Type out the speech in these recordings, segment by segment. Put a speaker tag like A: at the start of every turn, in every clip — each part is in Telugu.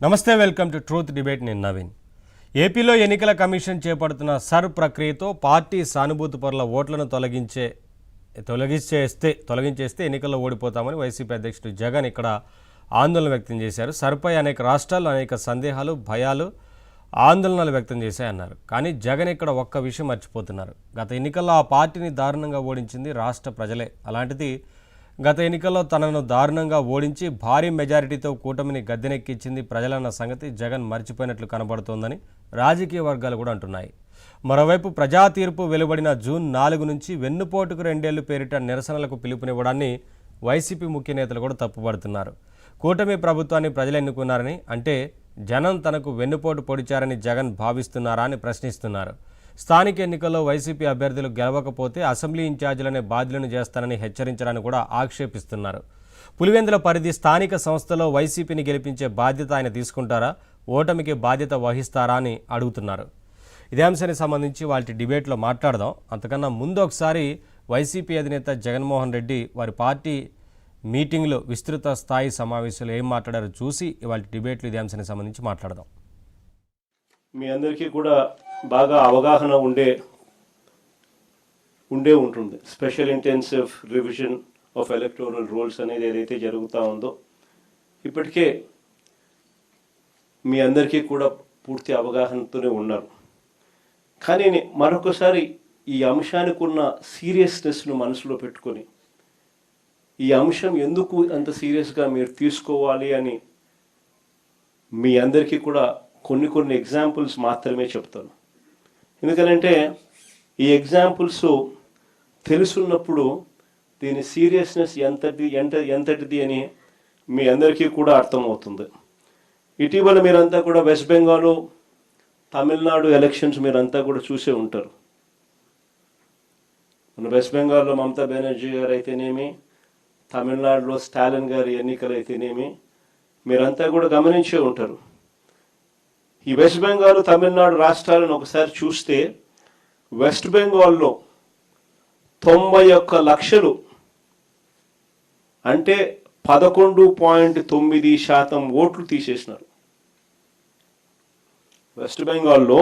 A: నమస్తే, వెల్కమ్ టు ట్రూత్ డిబేట్. నేను నవీన్. ఏపీలో ఎన్నికల కమిషన్ చేపడుతున్న సర్ ప్రక్రియతో పార్టీ సానుభూతి పరుల ఓట్లను తొలగించేస్తే ఎన్నికల్లో ఓడిపోతామని వైసీపీ అధ్యక్షుడు జగన్ ఇక్కడ ఆందోళన వ్యక్తం చేశారు. సర్పై అనేక రాష్ట్రాల్లో అనేక సందేహాలు, భయాలు, ఆందోళనలు వ్యక్తం చేశాయన్నారు. కానీ జగన్ ఇక్కడ ఒక్క విషయం మర్చిపోతున్నారు. గత ఎన్నికల్లో ఆ పార్టీని దారుణంగా ఓడించింది రాష్ట్ర ప్రజలే. అలాంటిది గత ఎన్నికల్లో తనను దారుణంగా ఓడించి భారీ మెజారిటీతో కూటమిని గద్దెనెక్కించింది ప్రజలన్న సంగతి జగన్ మర్చిపోయినట్లు కనబడుతోందని రాజకీయ వర్గాలు కూడా అంటున్నాయి. మరోవైపు ప్రజా తీర్పు వెలువడిన జూన్ 4 నుంచి వెన్నుపోటుకు 2 ఏళ్లు పేరిట నిరసనలకు పిలుపునివ్వడాన్ని వైసీపీ ముఖ్య నేతలు కూడా తప్పుపడుతున్నారు. కూటమి ప్రభుత్వాన్ని ప్రజలు ఎన్నుకున్నారని, అంటే జనం తనకు వెన్నుపోటు పొడిచారని జగన్ భావిస్తున్నారా అని ప్రశ్నిస్తున్నారు. స్థానిక ఎన్నికల్లో వైసీపీ అభ్యర్థులు గెలవకపోతే అసెంబ్లీ ఇన్ఛార్జీలనే బాధ్యులను చేస్తానని హెచ్చరించడాన్ని కూడా ఆక్షేపిస్తున్నారు. పులివెందుల పరిధి స్థానిక సంస్థలో వైసీపీని గెలిపించే బాధ్యత ఆయన తీసుకుంటారా, ఓటమికి బాధ్యత వహిస్తారా అని అడుగుతున్నారు. ఇదే అంశానికి సంబంధించి వాటి డిబేట్లో మాట్లాడదాం. అంతకన్నా ముందు ఒకసారి వైసీపీ అధినేత జగన్మోహన్ రెడ్డి వారి పార్టీ మీటింగ్లో విస్తృత స్థాయి సమావేశాలు ఏం మాట్లాడారో చూసి ఇవాళ డిబేట్లో ఇదే అంశానికి సంబంధించి మాట్లాడదాం.
B: మీ అందరికీ కూడా బాగా అవగాహన ఉండే ఉంటుంది. Special intensive revision of electoral rolls అనేది ఏదైతే జరుగుతూ ఉందో ఇప్పటికే మీ అందరికీ కూడా పూర్తి అవగాహనతోనే ఉన్నారు. కానీ మరొకసారి ఈ అంశానికి ఉన్న సీరియస్నెస్ను మనసులో పెట్టుకొని ఈ అంశం ఎందుకు అంత సీరియస్గా మీరు తీసుకోవాలి అని మీ అందరికీ కూడా కొన్ని ఎగ్జాంపుల్స్ మాత్రమే చెప్తాను. ఎందుకంటే ఈ ఎగ్జాంపుల్స్ తెలుసున్నప్పుడు దీని సీరియస్నెస్ ఎంతటిది అని మీ అందరికీ కూడా అర్థమవుతుంది. ఇటీవల మీరంతా కూడా వెస్ట్ బెంగాల్, తమిళనాడు ఎలక్షన్స్ మీరంతా కూడా చూసే ఉంటారు. మన వెస్ట్ బెంగాల్లో మమతా బెనర్జీ గారు అయితేనేమి, తమిళనాడులో స్టాలిన్ గారి ఎన్నికలు అయితేనేమి మీరంతా కూడా గమనించే ఉంటారు. ఈ వెస్ట్ బెంగాల్, తమిళనాడు రాష్ట్రాలను ఒకసారి చూస్తే వెస్ట్ బెంగాల్లో 91 లక్షలు అంటే 11.9% ఓట్లు తీసేసినారు. వెస్ట్ బెంగాల్లో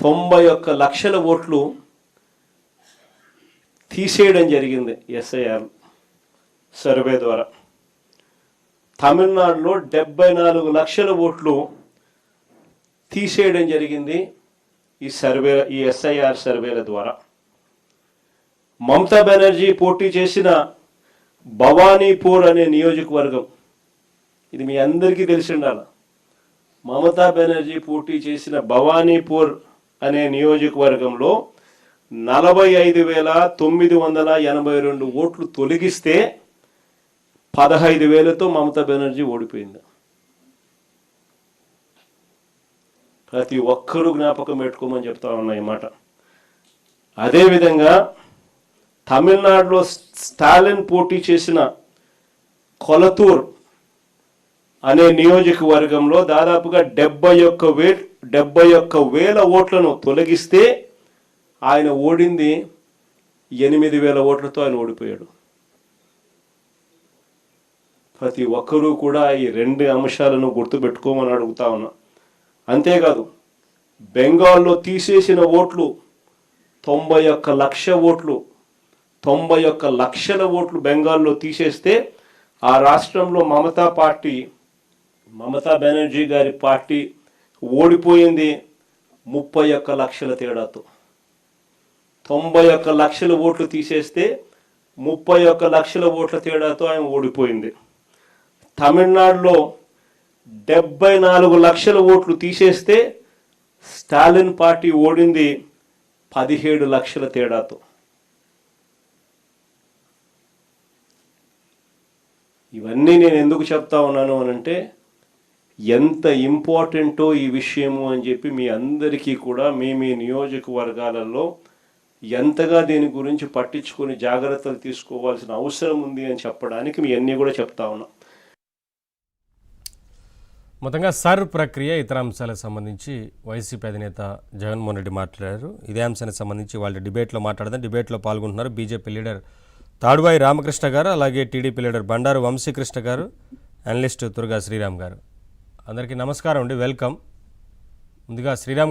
B: 91 లక్షల ఓట్లు తీసేయడం జరిగింది ఎస్ఐఆర్ సర్వే ద్వారా. తమిళనాడులో 74 లక్షల ఓట్లు తీసేయడం జరిగింది ఈ ఎస్ఐఆర్ సర్వేల ద్వారా. మమతా బెనర్జీ పోటీ చేసిన భవానీపూర్ అనే నియోజకవర్గం, ఇది మీ అందరికీ తెలిసి ఉండాలి. మమతా బెనర్జీ పోటీ చేసిన భవానీపూర్ అనే నియోజకవర్గంలో 45,982 ఓట్లు తొలగిస్తే 15,000తో మమతా బెనర్జీ ఓడిపోయింది. ప్రతి ఒక్కరూ జ్ఞాపకం పెట్టుకోమని చెప్తా ఉన్నా ఈ మాట. అదేవిధంగా తమిళనాడులో స్టాలిన్ పోటీ చేసిన కొలతూర్ అనే నియోజకవర్గంలో దాదాపుగా 71,000 ఓట్లను తొలగిస్తే ఆయన ఓడింది 8,000 ఓట్లతో ఆయన ఓడిపోయాడు. ప్రతి ఒక్కరూ కూడా ఈ 2 అంశాలను గుర్తుపెట్టుకోమని అడుగుతా ఉన్నా. అంతేకాదు, బెంగాల్లో తీసేసిన ఓట్లు 91 లక్ష ఓట్లు, 91 లక్షల ఓట్లు బెంగాల్లో తీసేస్తే ఆ రాష్ట్రంలో మమతా బెనర్జీ గారి పార్టీ ఓడిపోయింది 31 లక్షల తేడాతో. 91 లక్షల ఓట్లు తీసేస్తే 31 లక్షల ఓట్ల తేడాతో ఆయన ఓడిపోయింది. తమిళనాడులో 74 లక్షల ఓట్లు తీసేస్తే స్టాలిన్ పార్టీ ఓడింది 17 లక్షల తేడాతో. ఇవన్నీ నేను ఎందుకు చెప్తా ఉన్నాను అనంటే ఎంత ఇంపార్టెంటో ఈ విషయము అని చెప్పి మీ అందరికీ కూడా మీ నియోజకవర్గాలలో ఎంతగా దీని గురించి పట్టించుకొని జాగ్రత్తలు తీసుకోవాల్సిన అవసరం ఉంది అని చెప్పడానికి మీ అన్నీ కూడా చెప్తా ఉన్నా.
A: మొత్తంగా సర్ ప్రక్రియ, ఇతర అంశాలకు సంబంధించి వైసీపీ అధినేత జగన్మోహన్ రెడ్డి మాట్లాడారు. ఇదే అంశానికి సంబంధించి వాళ్ళు డిబేట్లో మాట్లాడదాం. డిబేట్లో పాల్గొంటున్నారు బీజేపీ లీడర్ తాడువాయి రామకృష్ణ గారు, అలాగే టీడీపీ లీడర్ బండారు వంశీకృష్ణ గారు, అనలిస్ట్ తుర్గా శ్రీరామ్ గారు. అందరికీ నమస్కారం అండి, వెల్కమ్. ముందుగా శ్రీరామ్ గారు